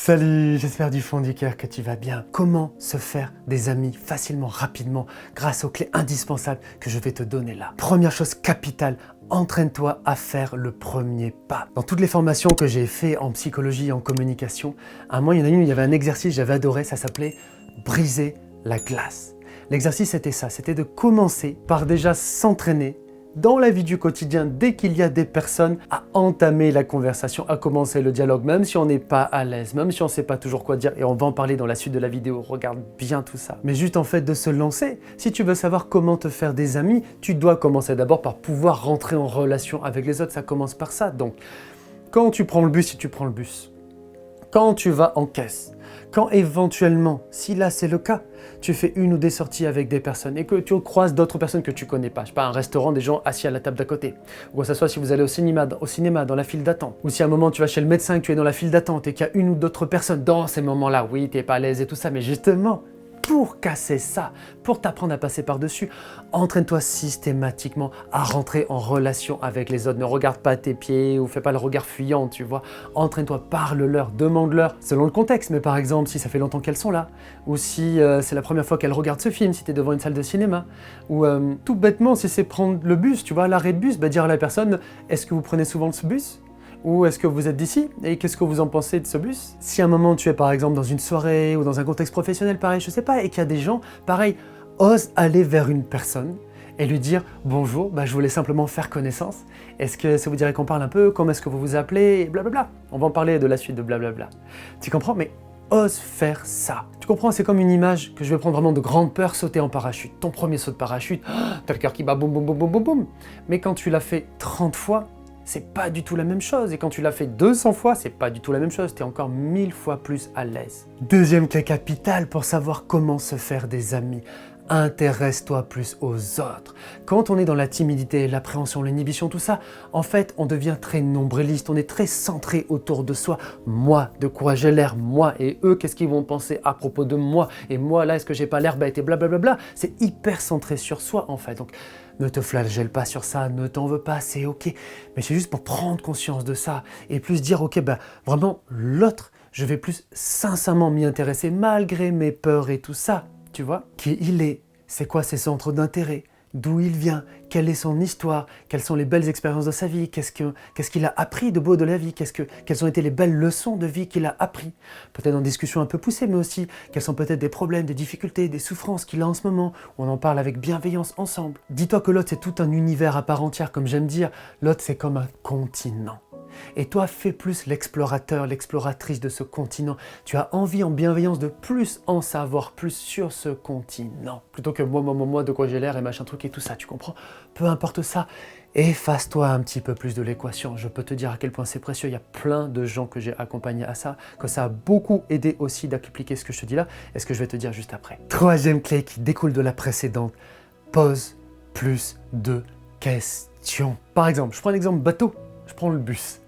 Salut, j'espère du fond du cœur que tu vas bien. Comment se faire des amis facilement, rapidement, grâce aux clés indispensables que je vais te donner là. Première chose capitale, entraîne-toi à faire le premier pas. Dans toutes les formations que j'ai fait en psychologie et en communication, à un moment, il y en a une où il y avait un exercice, j'avais adoré, ça s'appelait briser la glace. L'exercice c'était ça, c'était de commencer par déjà s'entraîner dans la vie du quotidien, dès qu'il y a des personnes, à entamer la conversation, à commencer le dialogue, même si on n'est pas à l'aise, même si on ne sait pas toujours quoi dire, et on va en parler dans la suite de la vidéo, regarde bien tout ça. Mais juste en fait de se lancer, si tu veux savoir comment te faire des amis, tu dois commencer d'abord par pouvoir rentrer en relation avec les autres, ça commence par ça. Donc, quand tu prends le bus, si tu prends le bus, quand tu vas en caisse, quand éventuellement, si là c'est le cas, tu fais une ou des sorties avec des personnes et que tu croises d'autres personnes que tu connais pas, je sais pas, un restaurant, des gens assis à la table d'à côté, ou que ce soit si vous allez au cinéma dans la file d'attente, ou si à un moment tu vas chez le médecin et que tu es dans la file d'attente et qu'il y a une ou d'autres personnes dans ces moments-là, oui, tu n'es pas à l'aise et tout ça, mais justement, pour casser ça, pour t'apprendre à passer par-dessus, entraîne-toi systématiquement à rentrer en relation avec les autres. Ne regarde pas tes pieds ou fais pas le regard fuyant, tu vois. Entraîne-toi, parle-leur, demande-leur, selon le contexte. Mais par exemple, si ça fait longtemps qu'elles sont là, ou si c'est la première fois qu'elles regardent ce film, si tu es devant une salle de cinéma, ou tout bêtement, si c'est prendre le bus, tu vois, l'arrêt de bus, dire à la personne, est-ce que vous prenez souvent ce bus ? Ou est-ce que vous êtes d'ici? Et qu'est-ce que vous en pensez de ce bus? Si à un moment tu es par exemple dans une soirée ou dans un contexte professionnel pareil, je sais pas, et qu'il y a des gens, pareil, ose aller vers une personne et lui dire « Bonjour, je voulais simplement faire connaissance. Est-ce que ça vous dirait qu'on parle un peu? Comment est-ce que vous vous appelez? Et blablabla. » On va en parler de la suite de blablabla. Tu comprends? Mais ose faire ça. Tu comprends? C'est comme une image que je vais prendre vraiment de grande peur, sauter en parachute. Ton premier saut de parachute, t'as le cœur qui bat boum boum boum boum boum boum. Mais quand tu l'as fait 30 fois, c'est pas du tout la même chose. Et quand tu l'as fait 200 fois, c'est pas du tout la même chose. Tu es encore 1000 fois plus à l'aise. Deuxième clé capitale pour savoir comment se faire des amis. Intéresse-toi plus aux autres. Quand on est dans la timidité, l'appréhension, l'inhibition, tout ça, en fait, on devient très nombriliste, on est très centré autour de soi. Moi, de quoi j'ai l'air, moi, et eux, qu'est-ce qu'ils vont penser à propos de moi, et moi, là, est-ce que j'ai pas l'air bête, et blablabla. C'est hyper centré sur soi, en fait. Donc, ne te flagelle pas sur ça, ne t'en veux pas, c'est ok. Mais c'est juste pour prendre conscience de ça, et plus dire, ok, vraiment, l'autre, je vais plus sincèrement m'y intéresser, malgré mes peurs et tout ça. Tu vois, qui il est, c'est quoi ses centres d'intérêt, d'où il vient, quelle est son histoire, quelles sont les belles expériences de sa vie, qu'est-ce qu'il a appris de beau de la vie, quelles ont été les belles leçons de vie qu'il a appris. Peut-être en discussion un peu poussée, mais aussi quels sont peut-être des problèmes, des difficultés, des souffrances qu'il a en ce moment, où on en parle avec bienveillance ensemble. Dis-toi que l'autre c'est tout un univers à part entière, comme j'aime dire, l'autre c'est comme un continent. Et toi, fais plus l'explorateur, l'exploratrice de ce continent. Tu as envie en bienveillance de plus en savoir plus sur ce continent. Plutôt que moi, de quoi j'ai l'air et machin truc et tout ça, tu comprends? Peu importe ça, efface-toi un petit peu plus de l'équation. Je peux te dire à quel point c'est précieux. Il y a plein de gens que j'ai accompagnés à ça, que ça a beaucoup aidé aussi d'appliquer ce que je te dis là et ce que je vais te dire juste après. Troisième clé qui découle de la précédente, pose plus de questions. Par exemple, je prends un exemple bateau. Je prends le bus.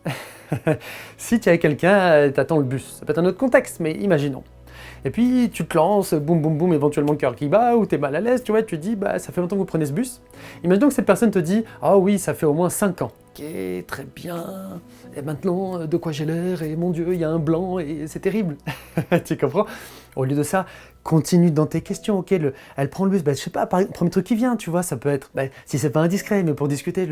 Si tu es avec quelqu'un, t'attends le bus. Ça peut être un autre contexte, mais imaginons. Et puis tu te lances, boum boum boum, éventuellement cœur qui bat, ou t'es mal à l'aise, tu vois, tu te dis, ça fait longtemps que vous prenez ce bus. Imaginons que cette personne te dit, ah oui, ça fait au moins 5 ans. Ok, très bien. Et maintenant, de quoi j'ai l'air, et mon Dieu, il y a un blanc, et c'est terrible. Tu comprends? Au lieu de ça, continue dans tes questions, ok, elle prend le bus, je sais pas, par exemple, premier truc qui vient, tu vois, ça peut être, si c'est pas indiscret, mais pour discuter,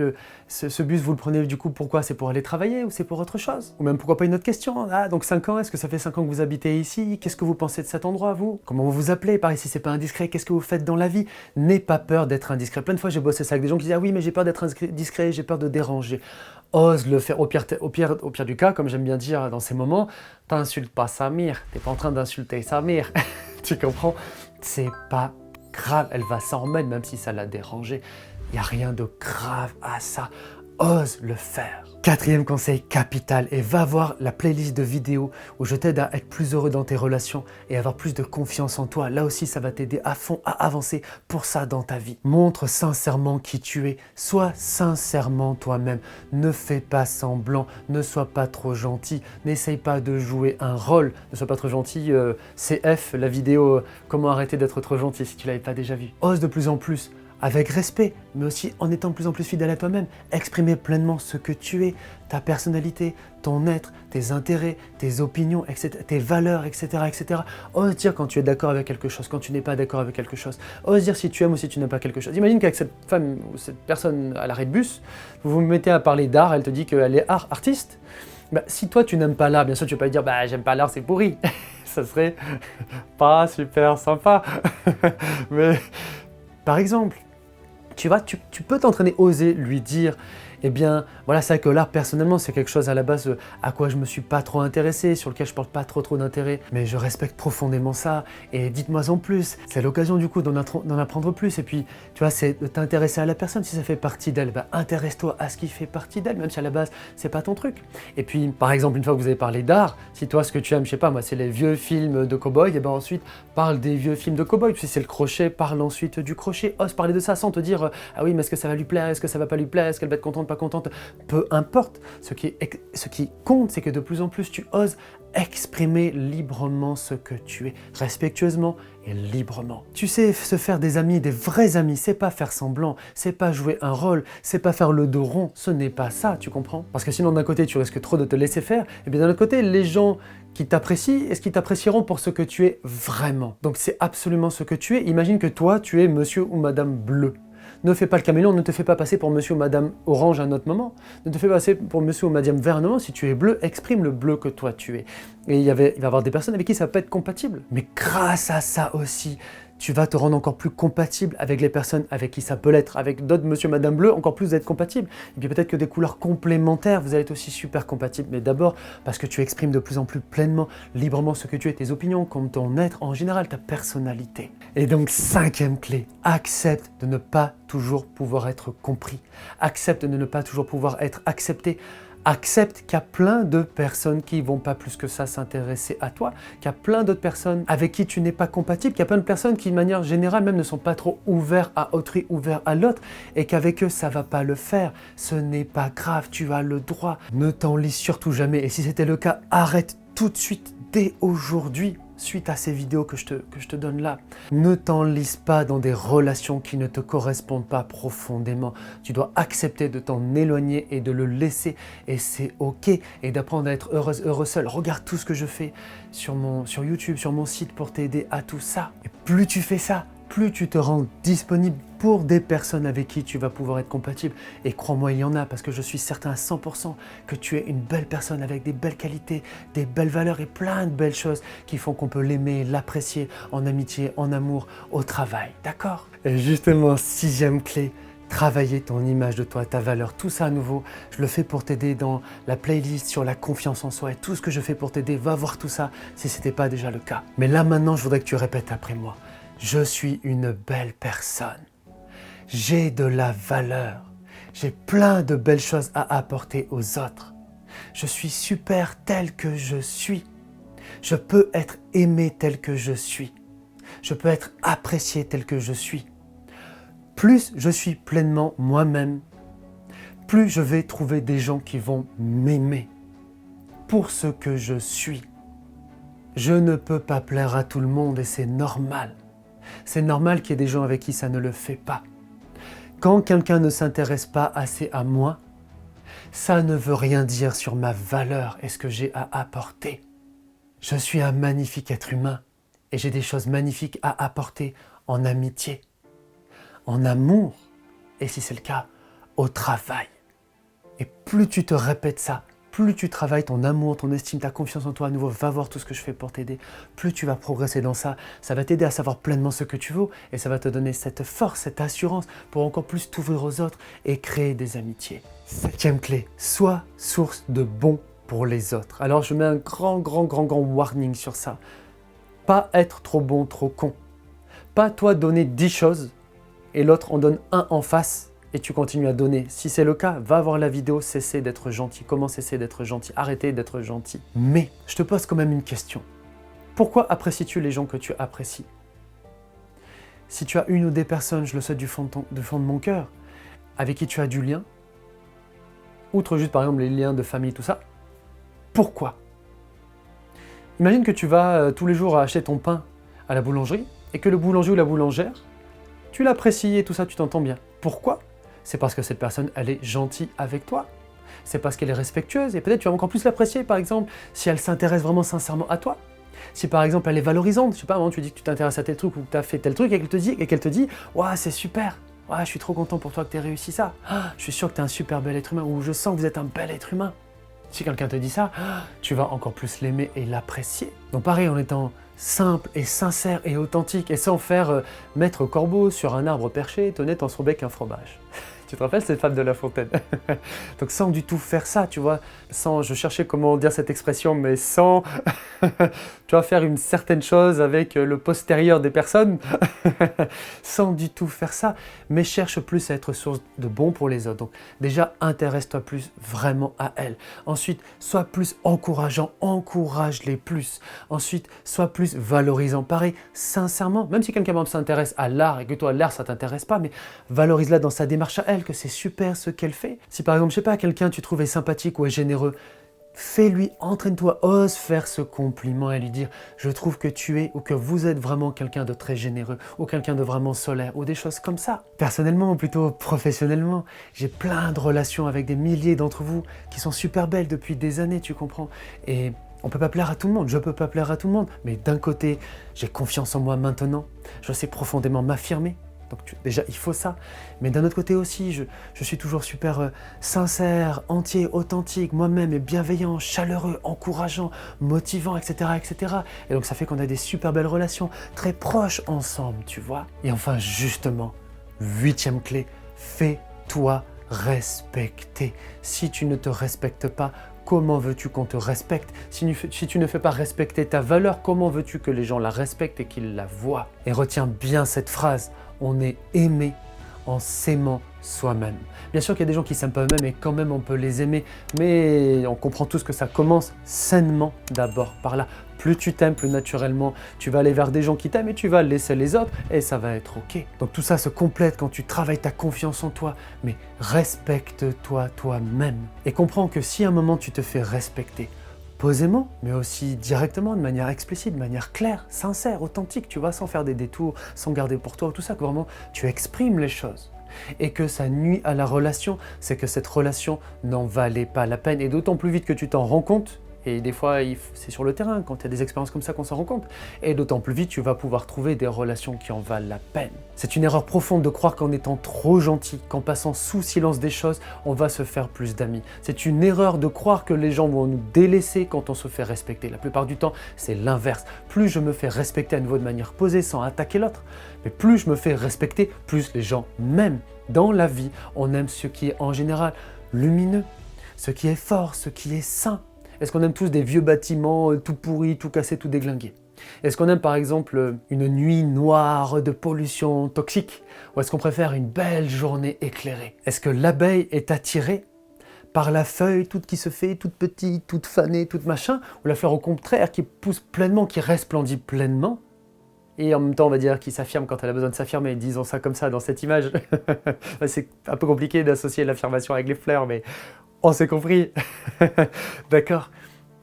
ce bus, vous le prenez du coup, pourquoi? C'est pour aller travailler ou c'est pour autre chose? Ou même pourquoi pas une autre question? Ah, donc 5 ans, est-ce que ça fait 5 ans que vous habitez ici? Qu'est-ce que vous pensez de cet endroit, vous? Comment vous vous appelez? Pareil, si c'est pas indiscret, qu'est-ce que vous faites dans la vie? N'aie pas peur d'être indiscret. Plein de fois, j'ai bossé ça avec des gens qui disent, ah oui, mais j'ai peur d'être indiscret, j'ai peur de déranger. Ose le faire, au pire du cas, comme j'aime bien dire dans ces moments, t'insultes pas Samir, t'es pas en train d'insulter Samir. Tu comprends? C'est pas grave, elle va s'en remettre même si ça l'a dérangé. Il n'y a rien de grave à ça. Ose le faire. Quatrième conseil capital, et va voir la playlist de vidéos où je t'aide à être plus heureux dans tes relations et avoir plus de confiance en toi. Là aussi, ça va t'aider à fond à avancer pour ça dans ta vie. Montre sincèrement qui tu es. Sois sincèrement toi-même. Ne fais pas semblant. Ne sois pas trop gentil. N'essaye pas de jouer un rôle. Ne sois pas trop gentil. CF, la vidéo Comment arrêter d'être trop gentil si tu l'avais pas déjà vue. Ose de plus en plus avec respect, mais aussi en étant de plus en plus fidèle à toi-même. Exprimer pleinement ce que tu es, ta personnalité, ton être, tes intérêts, tes opinions, etc., tes valeurs, etc., etc. Ose dire quand tu es d'accord avec quelque chose, quand tu n'es pas d'accord avec quelque chose. Ose dire si tu aimes ou si tu n'aimes pas quelque chose. Imagine qu'avec cette femme ou cette personne à l'arrêt de bus, vous vous mettez à parler d'art, elle te dit qu'elle est artiste. Bah, si toi tu n'aimes pas l'art, bien sûr tu ne vas pas lui dire bah j'aime pas l'art, c'est pourri. Ça serait pas super sympa. Mais par exemple, tu peux t'entraîner, oser lui dire, eh bien, voilà, c'est vrai que l'art, personnellement, c'est quelque chose à la base à quoi je me suis pas trop intéressé, sur lequel je porte pas trop d'intérêt, mais je respecte profondément ça, et dites-moi en plus. C'est l'occasion du coup d'en apprendre plus, et puis, tu vois, c'est de t'intéresser à la personne, si ça fait partie d'elle, bah, intéresse-toi à ce qui fait partie d'elle, même si à la base, c'est pas ton truc. Et puis, par exemple, une fois que vous avez parlé d'art, si toi, ce que tu aimes, je sais pas, moi, c'est les vieux films de cow-boy, et ben ensuite, parle des vieux films de cow-boy. Si c'est le crochet, parle ensuite du crochet. Ose parler de ça sans te dire, ah oui, mais est-ce que ça va lui plaire, est-ce que ça va pas lui plaire, est-ce qu'elle va être contente, pas contente. Peu importe, ce qui compte, c'est que de plus en plus tu oses exprimer librement ce que tu es, respectueusement et librement. Tu sais, se faire des amis, des vrais amis, c'est pas faire semblant, c'est pas jouer un rôle, c'est pas faire le dos rond, ce n'est pas ça, tu comprends? Parce que sinon d'un côté tu risques trop de te laisser faire, et bien d'un autre côté les gens qui t'apprécient, est-ce qu'ils t'apprécieront pour ce que tu es vraiment? Donc c'est absolument ce que tu es. Imagine que toi tu es monsieur ou madame bleu. Ne fais pas le caméléon, ne te fais pas passer pour monsieur ou madame orange à un autre moment. Ne te fais pas passer pour monsieur ou madame vert à un moment. Si tu es bleu, exprime le bleu que toi tu es. Et il va y avoir des personnes avec qui ça va pas être compatible. Mais grâce à ça aussi, tu vas te rendre encore plus compatible avec les personnes avec qui ça peut l'être. Avec d'autres monsieur, madame bleu, encore plus vous êtes compatible. Et puis peut-être que des couleurs complémentaires, vous allez être aussi super compatibles. Mais d'abord, parce que tu exprimes de plus en plus pleinement, librement ce que tu es, tes opinions, comme ton être, en général, ta personnalité. Et donc, 5e clé, accepte de ne pas toujours pouvoir être compris. Accepte de ne pas toujours pouvoir être accepté. Accepte qu'il y a plein de personnes qui ne vont pas plus que ça s'intéresser à toi, qu'il y a plein d'autres personnes avec qui tu n'es pas compatible, qu'il y a plein de personnes qui, de manière générale, même ne sont pas trop ouverts à autrui, ouverts à l'autre, et qu'avec eux, ça ne va pas le faire. Ce n'est pas grave, tu as le droit. Ne t'enlise surtout jamais. Et si c'était le cas, arrête tout de suite, dès aujourd'hui, suite à ces vidéos que je te donne là. Ne t'enlise pas dans des relations qui ne te correspondent pas profondément. Tu dois accepter de t'en éloigner et de le laisser. Et c'est ok. Et d'apprendre à être heureuse, heureux seul. Regarde tout ce que je fais sur YouTube, sur mon site pour t'aider à tout ça. Et plus tu fais ça, plus tu te rends disponible pour des personnes avec qui tu vas pouvoir être compatible. Et crois-moi, il y en a, parce que je suis certain à 100% que tu es une belle personne avec des belles qualités, des belles valeurs et plein de belles choses qui font qu'on peut l'aimer, l'apprécier en amitié, en amour, au travail. D'accord? Et justement, 6e clé, travailler ton image de toi, ta valeur, tout ça à nouveau, je le fais pour t'aider dans la playlist sur la confiance en soi et tout ce que je fais pour t'aider, va voir tout ça si ce n'était pas déjà le cas. Mais là maintenant, je voudrais que tu répètes après moi. Je suis une belle personne. J'ai de la valeur. J'ai plein de belles choses à apporter aux autres. Je suis super tel que je suis. Je peux être aimé tel que je suis. Je peux être apprécié tel que je suis. Plus je suis pleinement moi-même, plus je vais trouver des gens qui vont m'aimer pour ce que je suis. Je ne peux pas plaire à tout le monde et c'est normal. C'est normal qu'il y ait des gens avec qui ça ne le fait pas. Quand quelqu'un ne s'intéresse pas assez à moi, ça ne veut rien dire sur ma valeur et ce que j'ai à apporter. Je suis un magnifique être humain et j'ai des choses magnifiques à apporter en amitié, en amour et si c'est le cas, au travail. Et plus tu te répètes ça, plus tu travailles ton amour, ton estime, ta confiance en toi à nouveau, va voir tout ce que je fais pour t'aider, plus tu vas progresser dans ça, ça va t'aider à savoir pleinement ce que tu veux et ça va te donner cette force, cette assurance pour encore plus t'ouvrir aux autres et créer des amitiés. 7e clé, sois source de bon pour les autres. Alors je mets un grand warning sur ça. Pas être trop bon, trop con. Pas toi donner 10 choses et l'autre en donne un en face et tu continues à donner. Si c'est le cas, va voir la vidéo, cessez d'être gentil. Comment cesser d'être gentil? Arrêtez d'être gentil. Mais je te pose quand même une question. Pourquoi apprécies-tu les gens que tu apprécies? Si tu as une ou des personnes, je le souhaite du fond de mon cœur, avec qui tu as du lien, outre juste par exemple les liens de famille, tout ça, pourquoi? Imagine que tu vas tous les jours acheter ton pain à la boulangerie et que le boulanger ou la boulangère tu l'apprécies et tout ça, tu t'entends bien. Pourquoi? C'est parce que cette personne, elle est gentille avec toi. C'est parce qu'elle est respectueuse et peut-être tu vas encore plus l'apprécier, par exemple, si elle s'intéresse vraiment sincèrement à toi. Si par exemple elle est valorisante, je sais pas, tu dis que tu t'intéresses à tel truc ou que tu as fait tel truc et qu'elle te dit « Waouh, c'est super, ouais, je suis trop content pour toi que tu aies réussi ça. Je suis sûr que tu es un super bel être humain » ou « Je sens que vous êtes un bel être humain ». Si quelqu'un te dit ça, tu vas encore plus l'aimer et l'apprécier. Donc pareil, en étant simple et sincère et authentique et sans faire maître corbeau sur un arbre perché, tenait en son bec un fromage. Tu te rappelles cette fable de La Fontaine? Donc sans du tout faire ça, tu vois, sans, je cherchais comment dire cette expression, mais sans, tu vois, faire une certaine chose avec le postérieur des personnes, sans du tout faire ça, mais cherche plus à être source de bon pour les autres. Donc déjà, intéresse-toi plus vraiment à elles. Ensuite, sois plus encourageant, encourage-les plus. Ensuite, sois plus valorisant. Pareil, sincèrement, même si quelqu'un s'intéresse à l'art et que toi, l'art, ça t'intéresse pas, mais valorise-la dans sa démarche à elle, que c'est super ce qu'elle fait. Si par exemple, je sais pas, quelqu'un tu trouvais sympathique ou est généreux, fais-lui, entraîne-toi, ose faire ce compliment et lui dire « Je trouve que tu es ou que vous êtes vraiment quelqu'un de très généreux ou quelqu'un de vraiment solaire » ou des choses comme ça. Personnellement ou plutôt professionnellement, j'ai plein de relations avec des milliers d'entre vous qui sont super belles depuis des années, tu comprends? Et on ne peut pas plaire à tout le monde, je ne peux pas plaire à tout le monde, mais d'un côté, j'ai confiance en moi maintenant, je sais profondément m'affirmer. Donc déjà, il faut ça. Mais d'un autre côté aussi, je suis toujours super sincère, entier, authentique, moi-même et bienveillant, chaleureux, encourageant, motivant, etc., etc. Et donc ça fait qu'on a des super belles relations, très proches ensemble, tu vois. Et enfin, justement, 8e clé, fais-toi respecter. Si tu ne te respectes pas, comment veux-tu qu'on te respecte? Si tu ne fais pas respecter ta valeur, comment veux-tu que les gens la respectent et qu'ils la voient? Et retiens bien cette phrase, on est aimé en s'aimant soi-même. Bien sûr qu'il y a des gens qui s'aiment pas eux-mêmes et quand même on peut les aimer, mais on comprend tous que ça commence sainement d'abord par là. Plus tu t'aimes, plus naturellement, tu vas aller vers des gens qui t'aiment et tu vas laisser les autres et ça va être ok. Donc tout ça se complète quand tu travailles ta confiance en toi, mais respecte-toi toi-même. Et comprends que si à un moment tu te fais respecter, posément, mais aussi directement, de manière explicite, de manière claire, sincère, authentique, tu vois, sans faire des détours, sans garder pour toi, tout ça, que vraiment tu exprimes les choses. Et que ça nuit à la relation, c'est que cette relation n'en valait pas la peine. Et d'autant plus vite que tu t'en rends compte, et des fois c'est sur le terrain, quand il y a des expériences comme ça qu'on s'en rend compte, et d'autant plus vite tu vas pouvoir trouver des relations qui en valent la peine. C'est une erreur profonde de croire qu'en étant trop gentil, qu'en passant sous silence des choses, on va se faire plus d'amis. C'est une erreur de croire que les gens vont nous délaisser quand on se fait respecter. La plupart du temps, c'est l'inverse. Plus je me fais respecter à nouveau de manière posée sans attaquer l'autre, mais plus je me fais respecter, plus les gens m'aiment. Dans la vie, on aime ce qui est en général lumineux, ce qui est fort, ce qui est sain. Est-ce qu'on aime tous des vieux bâtiments tout pourris, tout cassés, tout déglingués? Est-ce qu'on aime par exemple une nuit noire de pollution toxique? Ou est-ce qu'on préfère une belle journée éclairée? Est-ce que l'abeille est attirée par la feuille toute qui se fait toute petite, toute fanée, toute machin? Ou la fleur au contraire qui pousse pleinement, qui resplendit pleinement? Et en même temps, on va dire qu'il s'affirme quand elle a besoin de s'affirmer, disons ça comme ça dans cette image. C'est un peu compliqué d'associer l'affirmation avec les fleurs, mais on s'est compris. D'accord?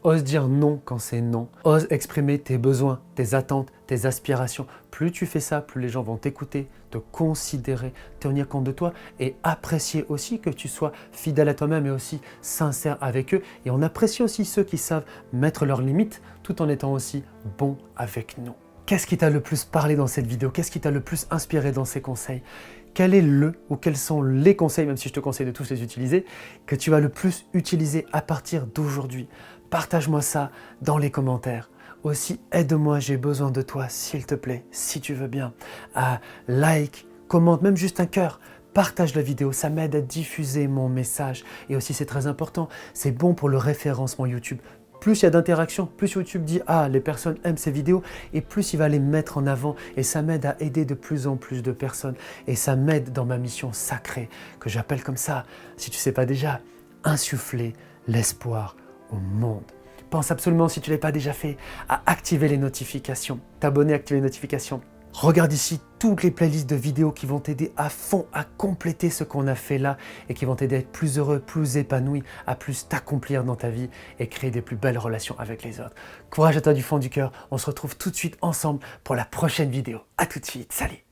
Ose dire non quand c'est non. Ose exprimer tes besoins, tes attentes, tes aspirations. Plus tu fais ça, plus les gens vont t'écouter, te considérer, tenir compte de toi et apprécier aussi que tu sois fidèle à toi-même et aussi sincère avec eux. Et on apprécie aussi ceux qui savent mettre leurs limites tout en étant aussi bons avec nous. Qu'est-ce qui t'a le plus parlé dans cette vidéo? Qu'est-ce qui t'a le plus inspiré dans ces conseils? Quel est ou quels sont les conseils, même si je te conseille de tous les utiliser, que tu vas le plus utiliser à partir d'aujourd'hui? Partage-moi ça dans les commentaires. Aussi, aide-moi, j'ai besoin de toi, s'il te plaît, si tu veux bien. Like, commente, même juste un cœur. Partage la vidéo, ça m'aide à diffuser mon message. Et aussi, c'est très important, c'est bon pour le référencement YouTube. Plus il y a d'interactions, plus YouTube dit « Ah, les personnes aiment ces vidéos » et plus il va les mettre en avant. Et ça m'aide à aider de plus en plus de personnes. Et ça m'aide dans ma mission sacrée, que j'appelle comme ça, si tu ne sais pas déjà, insuffler l'espoir au monde. Pense absolument, si tu ne l'as pas déjà fait, à activer les notifications. T'abonner, activer les notifications. Regarde ici toutes les playlists de vidéos qui vont t'aider à fond à compléter ce qu'on a fait là et qui vont t'aider à être plus heureux, plus épanoui, à plus t'accomplir dans ta vie et créer des plus belles relations avec les autres. Courage à toi du fond du cœur, on se retrouve tout de suite ensemble pour la prochaine vidéo. À tout de suite, salut!